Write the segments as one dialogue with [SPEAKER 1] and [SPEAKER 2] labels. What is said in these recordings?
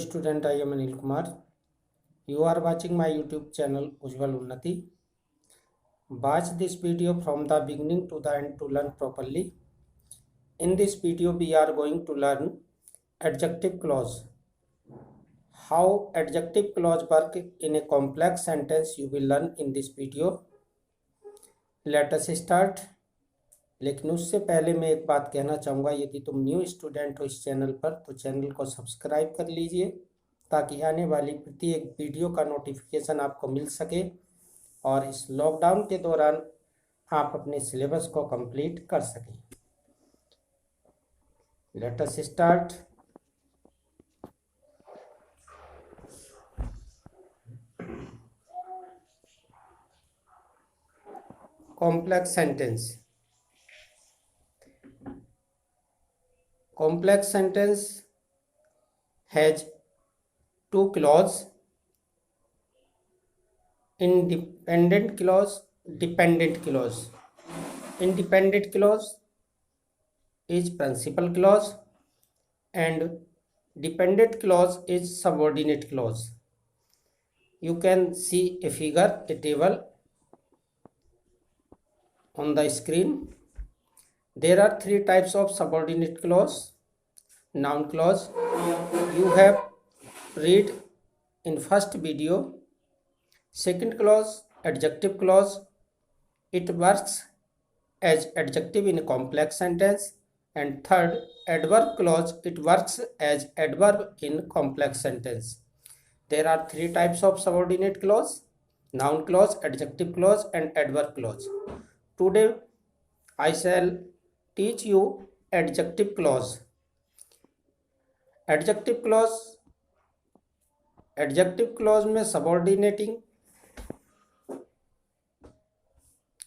[SPEAKER 1] student, I am Anil Kumar. You are watching my YouTube channel Ujjwal Unnati. Watch this video from the beginning to the end to learn properly. In this video, we are going to learn adjective clause. How adjective clause work in a complex sentence you will learn in this video. Let us start. लेकिन उससे पहले मैं एक बात कहना चाहूँगा, यदि तुम न्यू स्टूडेंट हो इस चैनल पर तो चैनल को सब्सक्राइब कर लीजिए ताकि आने वाली प्रत्येक वीडियो का नोटिफिकेशन आपको मिल सके और इस लॉकडाउन के दौरान आप अपने सिलेबस को कंप्लीट कर सकें। Let us start. Complex sentence. Complex sentence has two clauses, independent clause, dependent clause. Independent clause is principal clause and dependent clause is subordinate clause. You can see a figure, a table on the screen. There are three types of subordinate clause. Noun clause you have read in first video. Second clause adjective clause, it works as adjective in a complex sentence. And third adverb clause, it works as adverb in complex sentence. There are three types of subordinate clause: noun clause, adjective clause and adverb clause. Today I shall teach you adjective clause. Adjective clause में subordinating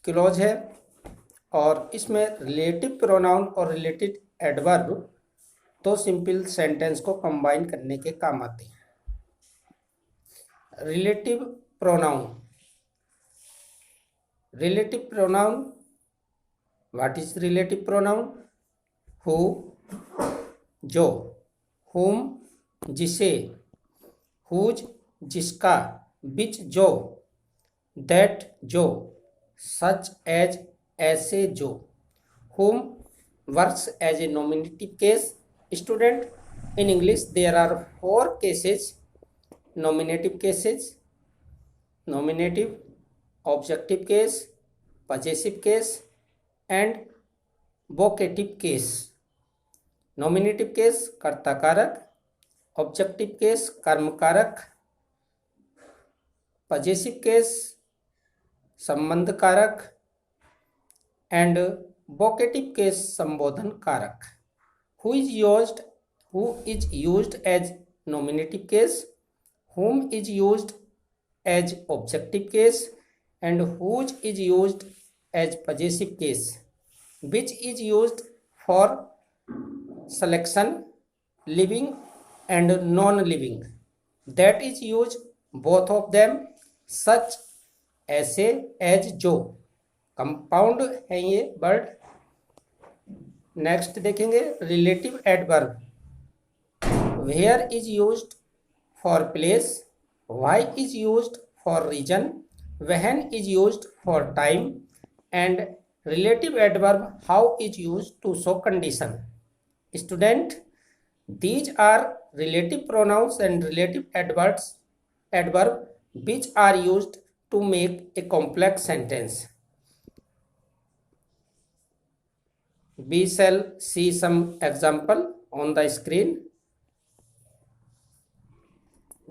[SPEAKER 1] clause है और इसमें relative pronoun और related adverb तो simple sentence को combine करने के काम आते हैं। Relative pronoun What is relative pronoun? Who, जो, whom, जिसे, whose, जिसका, which, जो, that, जो, such as, ऐसे, जो. Whom works as a nominative case. Student, in English there are four cases: nominative cases, nominative, objective case, possessive case and vocative case. Nominative case कर्ता कारक, objective case कर्म कारक, possessive case संबंध कारक and vocative case संबोधन कारक. Who is used as nominative case, whom is used as objective case and whose is used as possessive case. Which is used for selection, living and non-living. That is used both of them, such, ऐसे, as, जो. Compound है ये word. Next देखेंगे relative adverb. Where is used for place, why is used for reason, when is used for time and relative adverb how is used to show condition. Student, these are relative pronouns and relative adverb which are used to make a complex sentence. We shall see some example on the screen.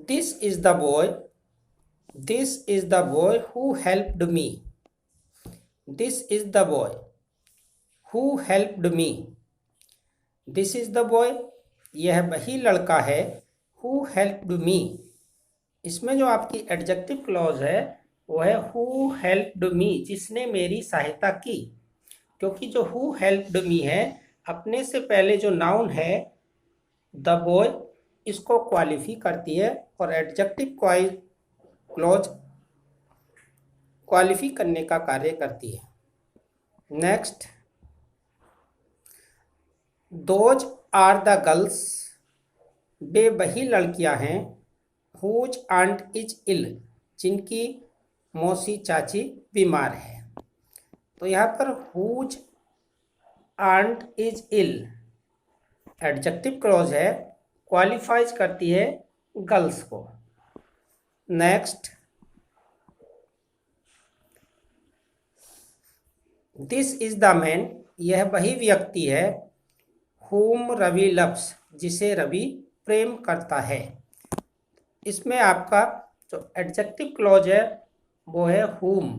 [SPEAKER 1] This is the boy who helped me. This is the boy who helped me. This is the boy, यह वही लड़का है, who helped me. इसमें जो आपकी adjective clause है वो है who helped me, जिसने मेरी सहायता की. क्योंकि जो who helped me है अपने से पहले जो नाउन है the boy इसको क्वालिफाई करती है और एडजेक्टिव क्लॉज क्वालिफाई करने का कार्य करती है. Next, those are the girls वे वही लड़कियां हैं whose aunt is ill, जिनकी मौसी चाची बीमार है। तो यहाँ पर whose aunt is ill adjective clause है, क्वालिफाइज करती है गर्ल्स को। Next, this is the man, यह वही व्यक्ति है whom रवि लव्स, जिसे रवि प्रेम करता है। इसमें आपका जो एडजेक्टिव क्लॉज है वो है whom,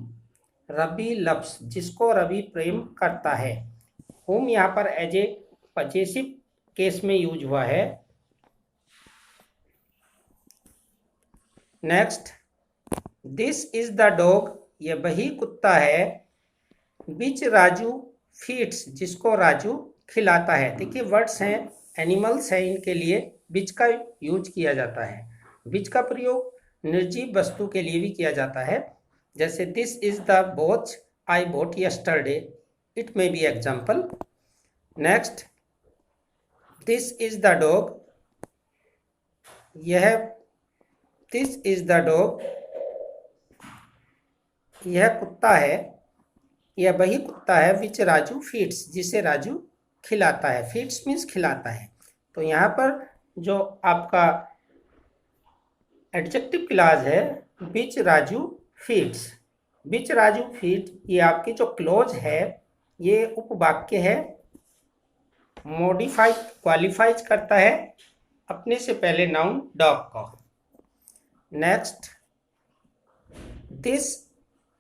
[SPEAKER 1] रवि लव्स, जिसको रवि प्रेम करता है। whom यहाँ पर एज ए पजेसिव केस में यूज हुआ है। Next, this is the dog, ये वही कुत्ता है विच राजू फीड्स, जिसको राजू खिलाता है। देखिए वर्ड्स हैं, एनिमल्स हैं, इनके लिए विच का यूज किया जाता है। विच का प्रयोग निर्जीव वस्तु के लिए भी किया जाता है, जैसे this is the watch I bought yesterday, it may be example. Next, this is the dog, यह दिस इज द डॉग, यह कुत्ता है, यह वही कुत्ता है विच राजू फीड्स, जिसे राजू खिलाता है। फीड्स मीन्स खिलाता है। तो यहाँ पर जो आपका एडजेक्टिव क्लॉज है विच राजू फीड्स, विच राजू फीड, ये आपकी जो क्लॉज है ये उपवाक्य है, मॉडिफाई क्वालिफाइज करता है अपने से पहले नाउन डॉग को। Next, this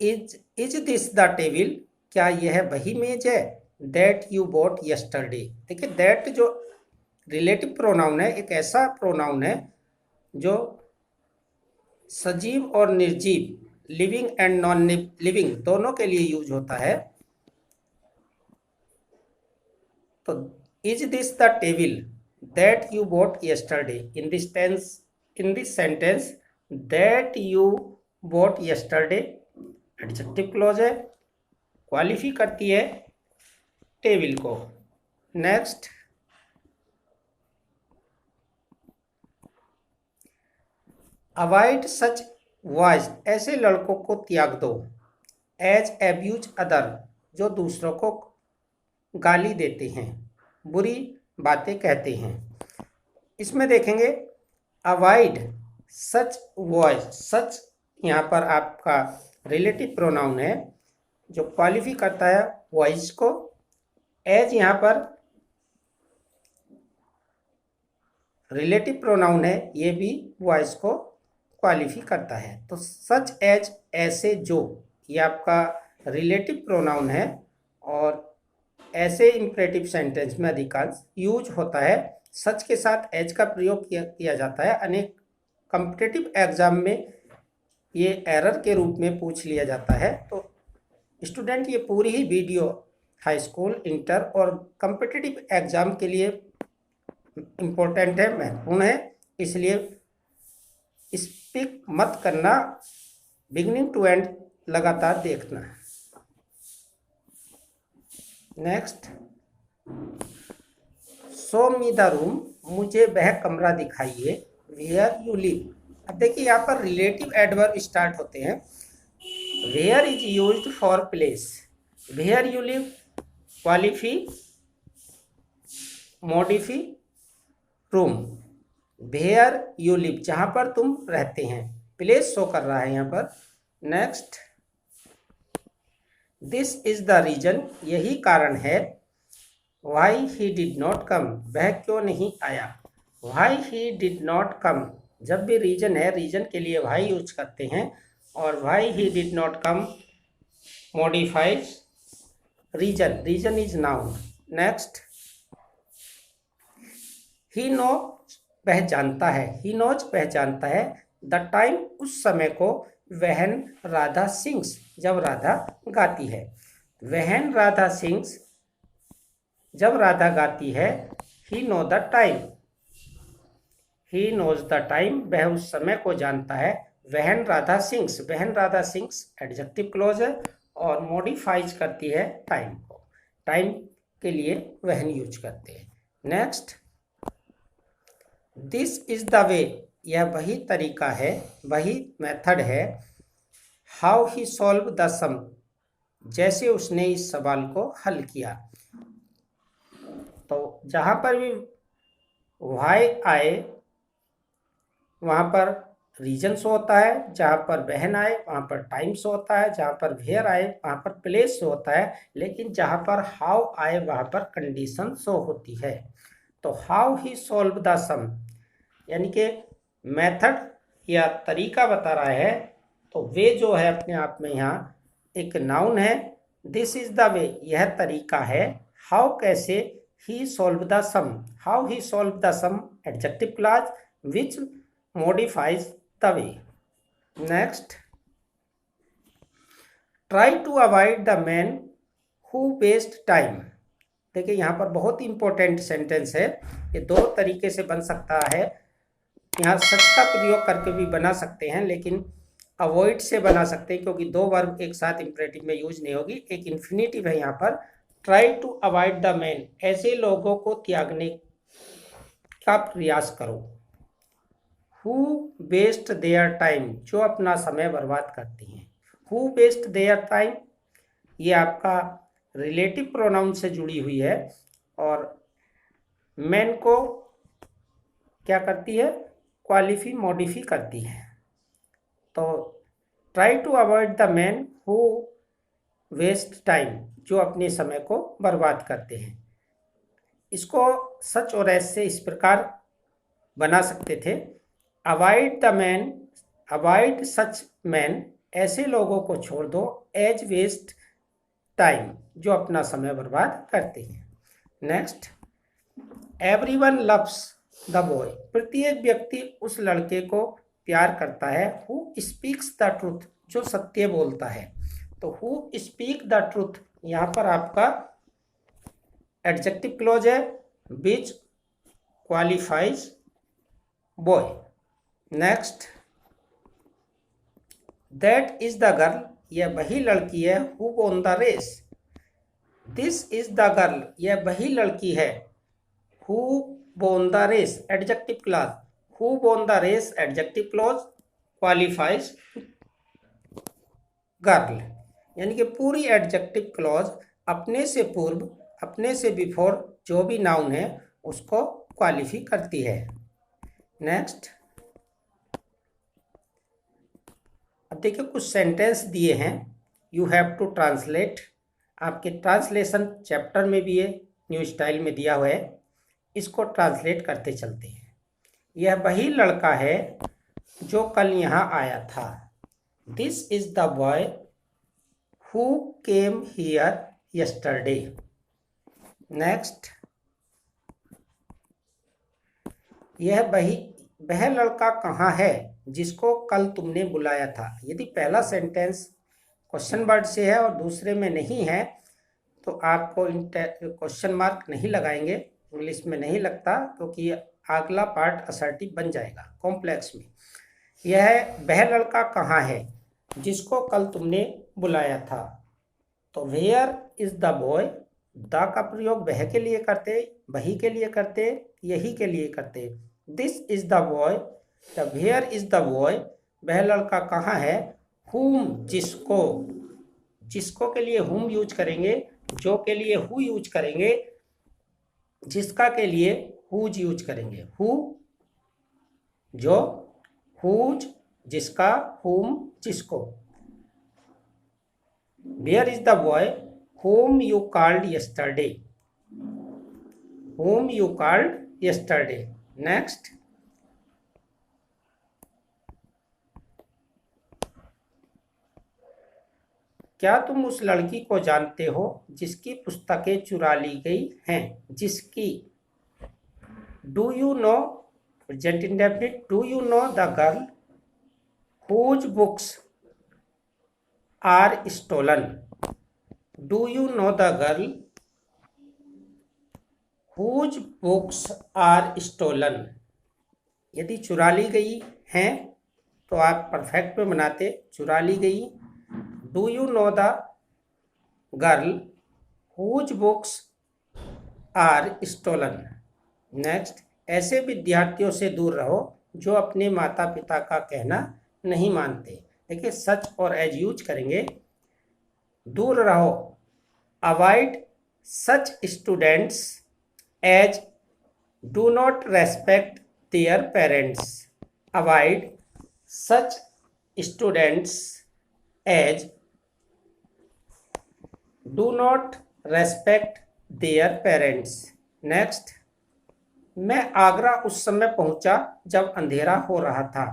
[SPEAKER 1] is this the table, क्या यह वही मेज है दैट यू बॉट यस्टरडे। देखिए दैट जो रिलेटिव प्रोनाउन है, एक ऐसा प्रोनाउन है जो सजीव और निर्जीव, लिविंग एंड नॉन लिविंग दोनों के लिए यूज होता है। तो is this the table that you bought yesterday, in this sentence that you bought yesterday adjective clause है, क्वालिफाई करती है टेबल को। नेक्स्ट, अवॉइड सच वॉइस, ऐसे लड़कों को त्याग दो, एज एब्यूज अदर, जो दूसरों को गाली देते हैं, बुरी बातें कहते हैं। इसमें देखेंगे अवॉइड सच वॉइस, सच यहाँ पर आपका रिलेटिव प्रोनाउन है जो क्वालिफाई करता है वॉइस को। एज यहाँ पर रिलेटिव प्रोनाउन है, ये भी वॉइस को क्वालिफाई करता है। तो सच एज, ऐसे जो, ये आपका रिलेटिव प्रोनाउन है और ऐसे इंपरेटिव सेंटेंस में अधिकांश यूज होता है। सच के साथ एज का प्रयोग किया जाता है। अनेक कॉम्पिटिटिव एग्जाम में ये एरर के रूप में पूछ लिया जाता है। तो स्टूडेंट ये पूरी ही वीडियो हाई स्कूल, इंटर और कॉम्पिटिटिव एग्जाम के लिए इम्पोर्टेंट है, महत्वपूर्ण है, इसलिए स्किप मत करना, बिगिनिंग टू एंड लगातार देखना। Next, show me the room, मुझे वह कमरा दिखाइए, वेयर यू लिव। अब देखिए यहाँ पर रिलेटिव एडवर्ब स्टार्ट होते हैं। Where is used for place, where you live qualify modify room, where you live जहाँ पर तुम रहते हैं, प्लेस शो कर रहा है यहाँ पर। Next, this is the reason, यही कारण है, why he did not come, वह क्यों नहीं आया। Why he did not come, जब भी रीजन है, रीजन के लिए वाई यूज करते हैं, और why he did not come modifies reason, reason is noun. Next, he knows, वह जानता है, ही नोज पहचानता है, द टाइम, उस समय को, वहन राधा सिंग्स, जब राधा गाती है। वहन राधा सिंग्स, जब राधा गाती है, he know the time, he knows the time, वह उस समय को जानता है। वहन राधा सिंग्स, वहन राधा सिंग्स एडजेक्टिव क्लॉज है और मॉडिफाइज करती है टाइम को, टाइम के लिए वहन यूज करते हैं। Next, this is the way, यह वही तरीका है, वही मेथड है। हाउ ही सॉल्व द सम, जैसे उसने इस सवाल को हल किया। तो जहां पर भी व्हाई आए वहां पर रीजन शो होता है, जहां पर बहन आए वहां पर टाइम शो होता है, जहां पर वेयर आए वहां पर प्लेस शो होता है, लेकिन जहां पर हाउ आए वहां पर कंडीशन शो होती है। तो हाउ ही सॉल्व द सम यानी कि मेथड या तरीका बता रहा है। तो वे जो है अपने आप में यहाँ एक नाउन है। दिस इज द वे, यह तरीका है। हाउ कैसे, he solve the sum, how he solve the sum adjective clause which modifies the way. Next, try to avoid the man who waste time। देखिए यहाँ पर बहुत इंपॉर्टेंट सेंटेंस है, ये दो तरीके से बन सकता है। यहाँ सच का प्रयोग करके भी बना सकते हैं, लेकिन अवॉइड से बना सकते हैं क्योंकि दो वर्ब एक साथ इंपरेटिव में यूज नहीं होगी। एक इन्फिनेटिव है यहाँ पर। Try to avoid the man, ऐसे लोगों को त्यागने का प्रयास करो। हु वेस्ट देयर टाइम, जो अपना समय बर्बाद करती हैं। हु वेस्ट देयर टाइम, ये आपका रिलेटिव प्रोनाउन से जुड़ी हुई है और मैन को क्या करती है, क्वालिफी मॉडिफी करती है। तो try to avoid the man who waste time, जो अपने समय को बर्बाद करते हैं। इसको सच और ऐसे इस प्रकार बना सकते थे। Avoid the man, avoid such man, ऐसे लोगों को छोड़ दो। एज वेस्ट टाइम, जो अपना समय बर्बाद करते हैं। Next, everyone loves the boy, प्रत्येक व्यक्ति उस लड़के को प्यार करता है। हु स्पीक्स द ट्रूथ, जो सत्य बोलता है। तो हु स्पीक द ट्रूथ, यहाँ पर आपका एडजेक्टिव क्लॉज है which qualifies boy. Next, that is the girl, यह वही लड़की है। Who won the race, this is the girl, यह वही लड़की है। Who won the race adjective clause, who won the race adjective clause qualifies girl, यानी कि पूरी एडजेक्टिव क्लॉज अपने से पूर्व, अपने से बिफोर जो भी नाउन है उसको क्वालिफाई करती है। नेक्स्ट, अब देखिए कुछ सेंटेंस दिए हैं, यू हैव टू ट्रांसलेट। आपके ट्रांसलेशन चैप्टर में भी ये न्यू स्टाइल में दिया हुआ है, इसको ट्रांसलेट करते चलते हैं। यह वही लड़का है जो कल यहाँ आया था। This is the boy who came here yesterday. Next, यह वह लड़का कहाँ है जिसको कल तुमने बुलाया था। यदि पहला सेंटेंस क्वेश्चन वर्ड से है और दूसरे में नहीं है तो आपको क्वेश्चन मार्क नहीं लगाएंगे, इंग्लिश में नहीं लगता क्योंकि अगला पार्ट असर्टिव बन जाएगा कॉम्प्लेक्स में। यह वह लड़का कहाँ है जिसको कल तुमने बुलाया था। तो where is the boy, the का प्रयोग वह के लिए करते, वही के लिए करते, यही के लिए करते। This is the boy, the where is the boy, वह लड़का कहाँ है। हुम, जिसको, जिसको के लिए हुम यूज करेंगे, जो के लिए हु यूज करेंगे, जिसका के लिए हुज यूज करेंगे। हु जो, हुज जिसका, हुम जिसको। Where is the boy whom you called yesterday, whom you called yesterday। Next, क्या तुम उस लड़की को जानते हो जिसकी पुस्तकें चुरा ली गई हैं। जिसकी, do you no, present indefinite, do you know the girl whose books are stolen। Do you know the girl whose books are stolen। यदि चुरा ली गई हैं तो आप परफेक्ट में बनाते, चुरा ली गई। Do you know the girl whose books are stolen। Next, ऐसे विद्यार्थियों से दूर रहो जो अपने माता पिता का कहना नहीं मानते। देखिए सच और एज यूज करेंगे। दूर रहो, avoid such students as do not respect their parents. Avoid such students as do not respect their parents. Next, मैं आगरा उस समय पहुंचा जब अंधेरा हो रहा था।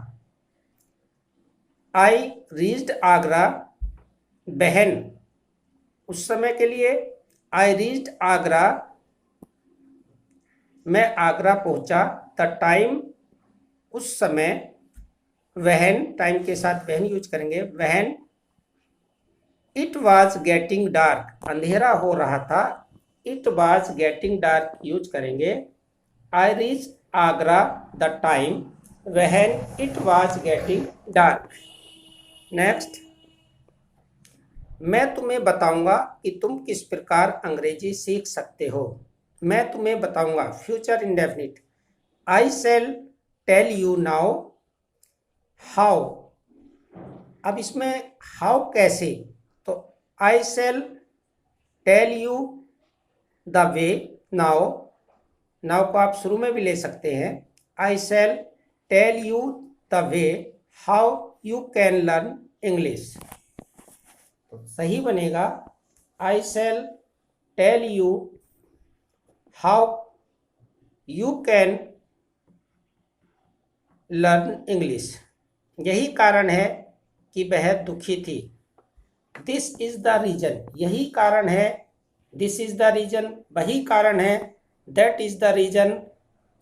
[SPEAKER 1] आई रीच्ड आगरा, बहन उस समय के लिए आई रीच्ड आगरा, मैं आगरा पहुंचा। द टाइम उस समय, वहन टाइम के साथ वहन यूज करेंगे, वहन इट वॉज गेटिंग डार्क, अंधेरा हो रहा था। It was getting dark use करेंगे। I reach Agra the time when it was getting dark. Next, मैं तुम्हें बताऊंगा कि तुम किस प्रकार अंग्रेजी सीख सकते हो। मैं तुम्हें बताऊंगा, future indefinite. I shall tell you now how. अब इसमें हाउ कैसे, तो I shall tell you the way now. Now को आप शुरू में भी ले सकते हैं। I shall tell you the way how you can learn English. तो सही बनेगा I shall tell you how you can learn English. यही कारण है कि वह दुखी थी। दिस इज द रीजन, यही कारण है। दिस इज द रीजन, वही कारण है। दैट इज द रीजन,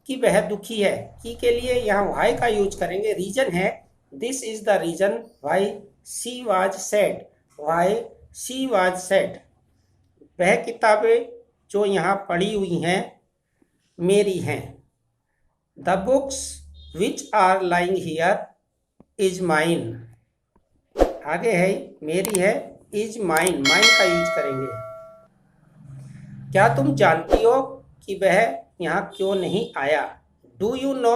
[SPEAKER 1] कि वह दुखी है। की के लिए यहाँ वाई का यूज करेंगे, रीजन है। This is the reason why she was sad, why she was sad. वह किताबें जो यहाँ पढ़ी हुई हैं मेरी हैं। The books which are lying here is mine, आगे है मेरी है, इज माइन, माइन का यूज करेंगे। क्या तुम जानती हो कि वह यहाँ क्यों नहीं आया। डू यू नो,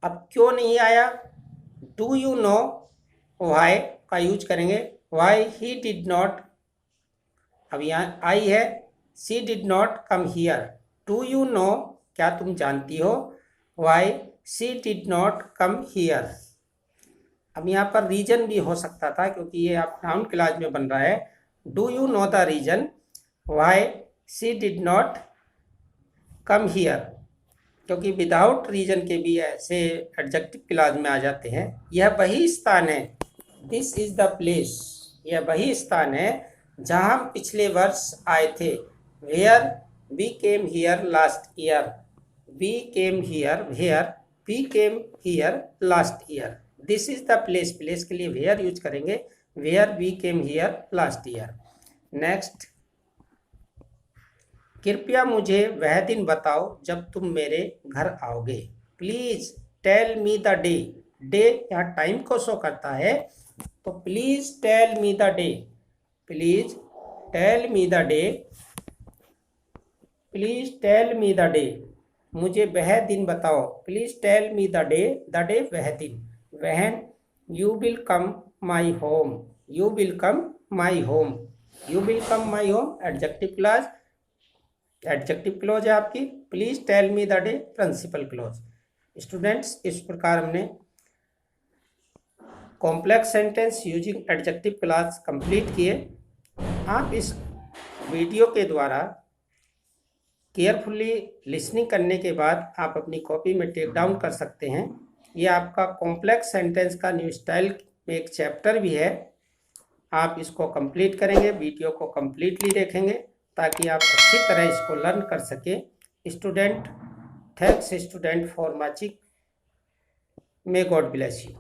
[SPEAKER 1] अब क्यों नहीं आया। डू यू नो वाई का यूज करेंगे। वाई ही डिड नॉट, अब यहाँ आई है, she did not come here. Do you no, क्या तुम जानती हो, Y she did not come here. अब यहाँ पर रीजन भी हो सकता था क्योंकि ये आप नाउन क्लॉज में बन रहा है। Do you know the reason why she did not come here, क्योंकि विदाउट रीजन के भी ऐसे एडजेक्टिव क्लॉज में आ जाते हैं। यह वही स्थान है, दिस इज द प्लेस, यह वही स्थान है जहाँ हम पिछले वर्ष आए थे। Where we came here last year, we came here, where we came here last year. This is the place, place के लिए वेयर यूज करेंगे, where we came here last year. Next, कृपया मुझे वह दिन बताओ जब तुम मेरे घर आओगे। Please tell me the day, day यहाँ टाइम को शो करता है, तो please tell me the day, please tell me the day, please tell me the day, मुझे वह दिन बताओ। Please tell me the day वह दिन। When you will come my home, you will come my home, you will come my home adjective clause, adjective clause है आपकी। Please tell me the day principal clause. Students, इस प्रकार हमने complex sentence using adjective clause complete किए। आप इस video के द्वारा केयरफुली लिसनिंग करने के बाद आप अपनी कॉपी में टेक डाउन कर सकते हैं। ये आपका कॉम्प्लेक्स सेंटेंस का न्यू स्टाइल में एक चैप्टर भी है। आप इसको कंप्लीट करेंगे, वीडियो को कंप्लीटली देखेंगे ताकि आप अच्छी तरह इसको लर्न कर सकें। Student, thanks student for watching. May God bless you.